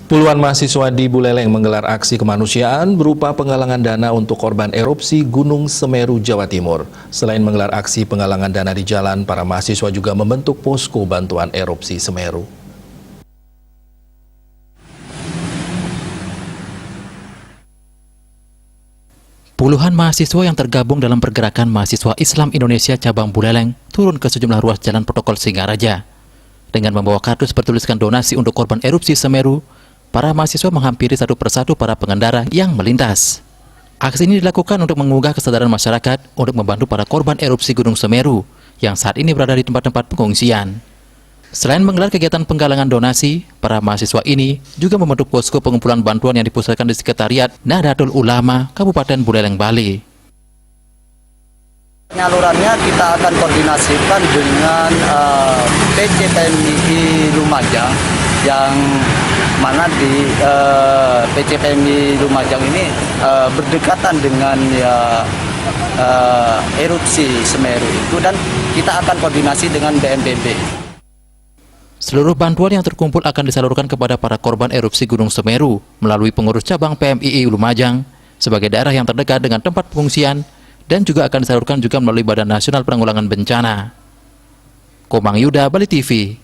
Puluhan mahasiswa di Buleleng menggelar aksi kemanusiaan berupa penggalangan dana untuk korban erupsi Gunung Semeru, Jawa Timur. Selain menggelar aksi penggalangan dana di jalan, para mahasiswa juga membentuk posko bantuan erupsi Semeru. Puluhan mahasiswa yang tergabung dalam pergerakan mahasiswa Islam Indonesia cabang Buleleng turun ke sejumlah ruas jalan protokol Singaraja. Dengan membawa kardus bertuliskan donasi untuk korban erupsi Semeru, para mahasiswa menghampiri satu persatu para pengendara yang melintas. Aksi ini dilakukan untuk menggugah kesadaran masyarakat untuk membantu para korban erupsi Gunung Semeru yang saat ini berada di tempat-tempat pengungsian. Selain menggelar kegiatan penggalangan donasi, para mahasiswa ini juga membentuk posko pengumpulan bantuan yang dipusatkan di Sekretariat Nahdlatul Ulama Kabupaten Buleleng, Bali. Penyalurannya kita akan koordinasikan dengan PCPMI Lumajang, yang mana di PCPMI Lumajang ini berdekatan dengan erupsi Semeru itu, dan kita akan koordinasi dengan BNPB. Seluruh bantuan yang terkumpul akan disalurkan kepada para korban erupsi Gunung Semeru melalui pengurus cabang PMII Lumajang sebagai daerah yang terdekat dengan tempat pengungsian, dan juga akan disalurkan juga melalui Badan Nasional Penanggulangan Bencana. Komang Yuda, Bali TV.